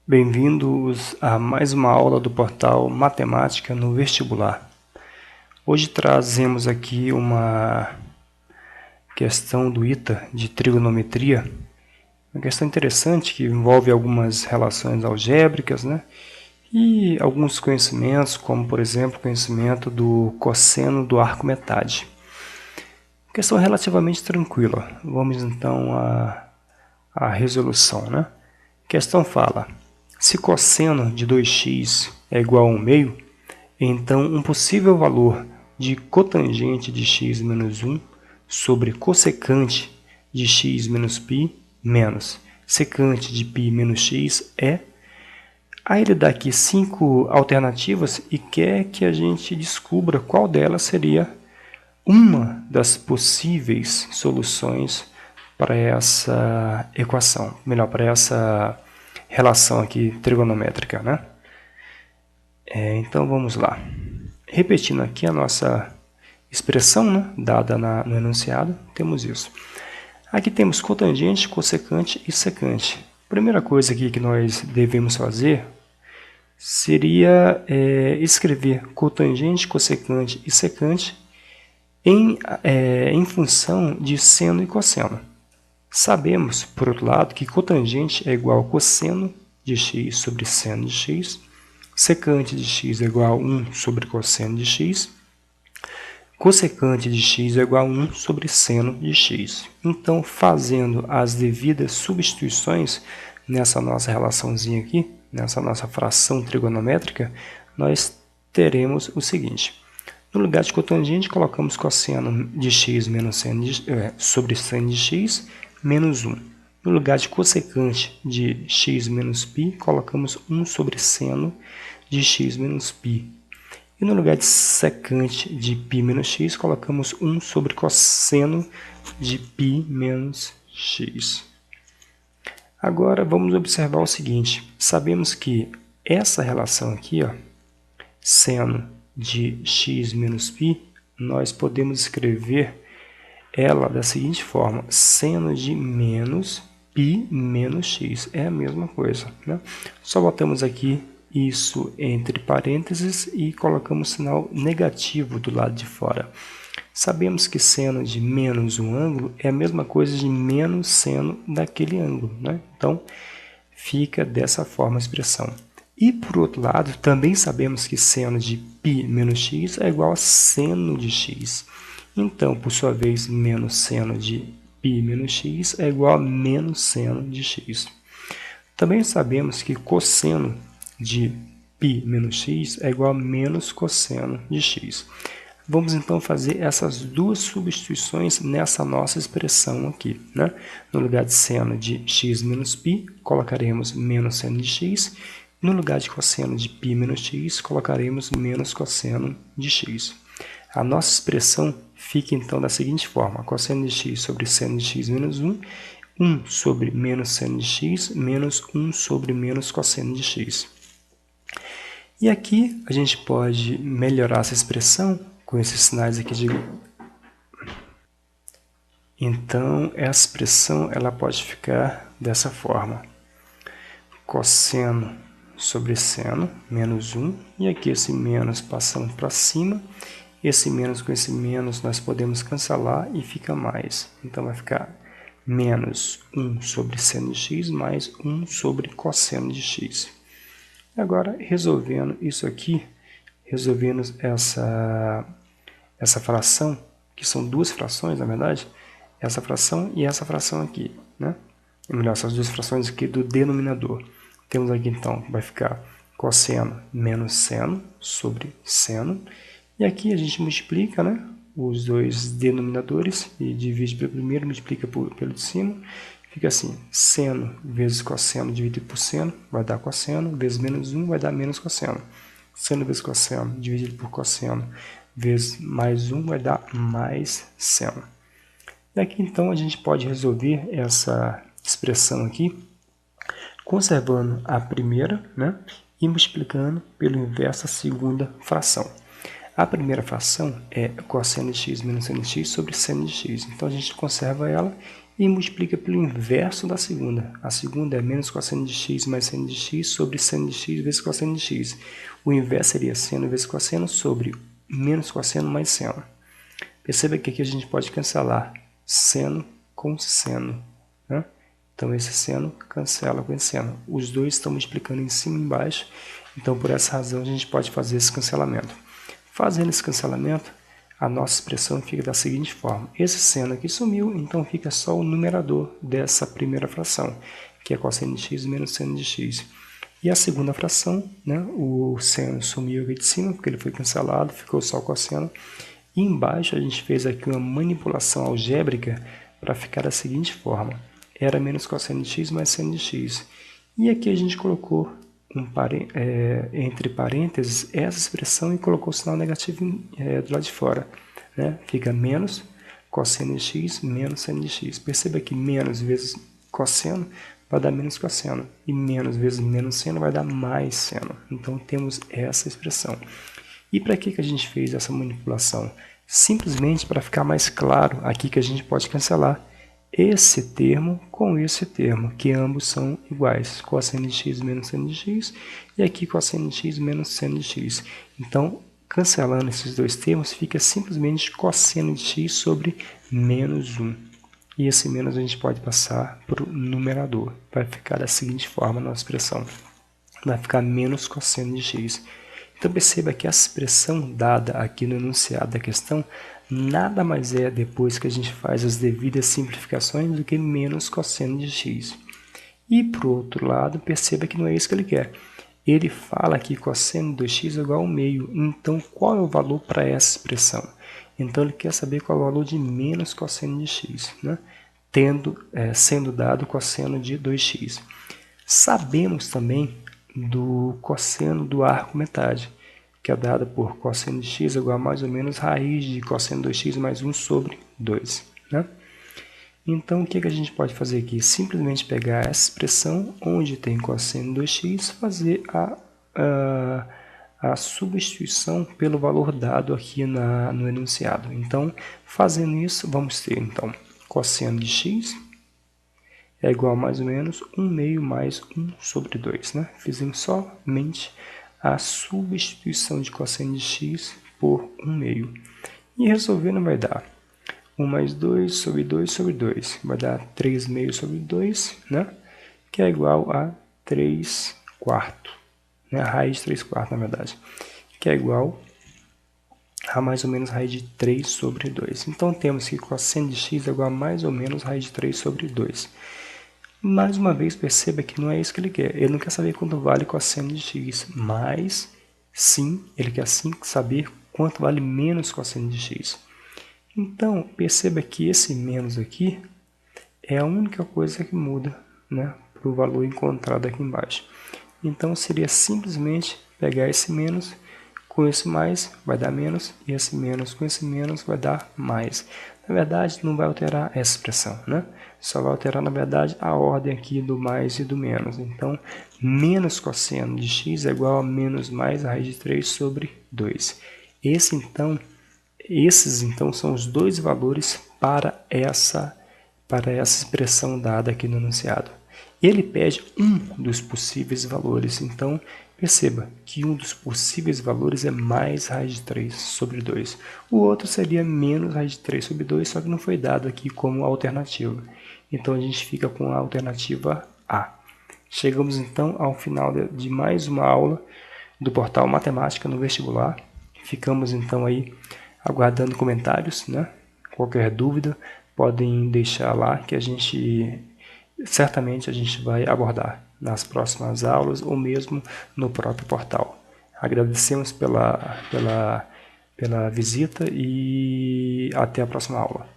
Bem-vindos a mais uma aula do portal Matemática no Vestibular. Hoje trazemos aqui uma questão do ITA de trigonometria, uma questão interessante que envolve algumas relações algébricas, e alguns conhecimentos, como por exemplo o conhecimento do cosseno do arco metade. Questão relativamente tranquila. Vamos então à resolução, A questão fala: se cosseno de 2x é igual a 1/2, então um possível valor de cotangente de x menos 1 sobre cossecante de x menos π menos secante de π menos x é... Aí ele dá aqui 5 alternativas e quer que a gente descubra qual delas seria uma das possíveis soluções para essa equação, melhor, para essa relação aqui trigonométrica, Então vamos lá. Repetindo aqui a nossa expressão, dada no enunciado, temos isso. Aqui temos cotangente, cossecante e secante. A primeira coisa aqui que nós devemos fazer seria escrever cotangente, cossecante e secante em função de seno e cosseno. Sabemos, por outro lado, que cotangente é igual a cosseno de x sobre seno de x, secante de x é igual a 1 sobre cosseno de x, cossecante de x é igual a 1 sobre seno de x. Então, fazendo as devidas substituições nessa nossa relaçãozinha aqui, nessa nossa fração trigonométrica, nós teremos o seguinte. No lugar de cotangente, colocamos cosseno de x menos seno sobre seno de x menos 1. No lugar de cossecante de x menos π, colocamos 1 sobre seno de x menos π. E no lugar de secante de π menos x, colocamos 1 sobre cosseno de π menos x. Agora, vamos observar o seguinte. Sabemos que essa relação aqui, seno de x menos π, nós podemos escrever ela da seguinte forma: seno de menos π menos x. É a mesma coisa, Só botamos aqui isso entre parênteses e colocamos sinal negativo do lado de fora. Sabemos que seno de menos um ângulo é a mesma coisa de menos seno daquele ângulo, Então, fica dessa forma a expressão. E, por outro lado, também sabemos que seno de π menos x é igual a seno de x. Então, por sua vez, menos seno de π menos x é igual a menos seno de x. Também sabemos que cosseno de π menos x é igual a menos cosseno de x. Vamos então fazer essas duas substituições nessa nossa expressão aqui, No lugar de seno de x menos π, colocaremos menos seno de x. No lugar de cosseno de π menos x, colocaremos menos cosseno de x. A nossa expressão fica então da seguinte forma: cosseno de x sobre seno de x menos 1, 1 sobre menos seno de x, menos 1 sobre menos cosseno de x. E aqui a gente pode melhorar essa expressão com esses sinais aqui de... Então, essa expressão ela pode ficar dessa forma: cosseno sobre seno, menos 1, e aqui esse menos passando para cima, esse menos com esse menos nós podemos cancelar e fica mais. Então, vai ficar menos 1 sobre seno de x mais 1 sobre cosseno de x. Agora, resolvendo isso aqui, resolvendo essa fração, que são duas frações, na verdade, essa fração e essa fração aqui, Ou melhor, essas duas frações aqui do denominador. Temos aqui, então, vai ficar cosseno menos seno sobre seno. E aqui a gente multiplica, os dois denominadores e divide pelo primeiro, multiplica pelo de cima. Fica assim: seno vezes cosseno dividido por seno vai dar cosseno, vezes menos 1 vai dar menos cosseno. Seno vezes cosseno dividido por cosseno vezes mais 1 vai dar mais seno. E aqui, então, a gente pode resolver essa expressão aqui conservando a primeira, e multiplicando pelo inverso a segunda fração. A primeira fração é cosseno de x menos seno de x sobre seno de x. Então, a gente conserva ela e multiplica pelo inverso da segunda. A segunda é menos cosseno de x mais seno de x sobre seno de x vezes cosseno de x. O inverso seria seno vezes cosseno sobre menos cosseno mais seno. Perceba que aqui a gente pode cancelar seno com seno, né? Então esse seno cancela com esse seno. Os dois estão multiplicando em cima e embaixo, então por essa razão a gente pode fazer esse cancelamento. Fazendo esse cancelamento, a nossa expressão fica da seguinte forma. Esse seno aqui sumiu, então fica só o numerador dessa primeira fração, que é cosseno de x menos seno de x. E a segunda fração, né, o seno sumiu aqui de cima, porque ele foi cancelado, ficou só o cosseno. E embaixo a gente fez aqui uma manipulação algébrica para ficar da seguinte forma. Era menos cosseno de x mais seno de x. E aqui a gente colocou entre parênteses essa expressão e colocou o sinal negativo do lado de fora, né? Fica menos cosseno de x menos seno de x. Perceba que menos vezes cosseno vai dar menos cosseno. E menos vezes menos seno vai dar mais seno. Então temos essa expressão. E para que a gente fez essa manipulação? Simplesmente para ficar mais claro aqui que a gente pode cancelar esse termo com esse termo, que ambos são iguais, cosseno de x menos seno de x, e aqui cosseno de x menos seno de x. Então, cancelando esses dois termos, fica simplesmente cosseno de x sobre menos 1. E esse menos a gente pode passar para o numerador. Vai ficar da seguinte forma a nossa expressão. Vai ficar menos cosseno de x. Então perceba que a expressão dada aqui no enunciado da questão nada mais é, depois que a gente faz as devidas simplificações, do que menos cosseno de x. E por outro lado, perceba que não é isso que ele quer. Ele fala que cosseno de x é igual ao meio. Então qual é o valor para essa expressão? Então ele quer saber qual é o valor de menos cosseno de x, né? Sendo dado cosseno de 2x. Sabemos também do cosseno do arco metade, que é dado por cosseno de x igual a mais ou menos raiz de cosseno de 2x mais 1 sobre 2. Né? Então, o que a gente pode fazer aqui? Simplesmente pegar essa expressão onde tem cosseno de 2x, fazer a substituição pelo valor dado aqui no enunciado. Então, fazendo isso, vamos ter então cosseno de x é igual a mais ou menos 1 meio mais 1 sobre 2. Né? Fizemos somente a substituição de cosseno de x por 1 meio. E resolvendo vai dar 1 mais 2 sobre 2 sobre 2. Vai dar 3 meios sobre 2, né? Que é igual a 3 quartos. Né? A raiz de 3 quartos, na verdade. Que é igual a mais ou menos raiz de 3 sobre 2. Então temos que cosseno de x é igual a mais ou menos raiz de 3 sobre 2. Mais uma vez, perceba que não é isso que ele quer. Ele não quer saber quanto vale cosseno de x, mas sim, ele quer sim saber quanto vale menos cosseno de x. Então, perceba que esse menos aqui é a única coisa que muda, né, para o valor encontrado aqui embaixo. Então, seria simplesmente pegar esse menos com esse mais, vai dar menos, e esse menos com esse menos vai dar mais. Na verdade, não vai alterar essa expressão, né? Só vai alterar, na verdade, a ordem aqui do mais e do menos. Então, menos cosseno de x é igual a menos mais raiz de 3 sobre 2. Esses, então, são os dois valores para essa expressão dada aqui no enunciado. Ele pede um dos possíveis valores, então perceba que um dos possíveis valores é mais raiz de 3 sobre 2. O outro seria menos raiz de 3 sobre 2, só que não foi dado aqui como alternativa. Então a gente fica com a alternativa A. Chegamos então ao final de mais uma aula do portal Matemática no Vestibular. Ficamos então aí aguardando comentários, né? Qualquer dúvida podem deixar lá que certamente a gente vai abordar nas próximas aulas ou mesmo no próprio portal. Agradecemos pela visita e até a próxima aula.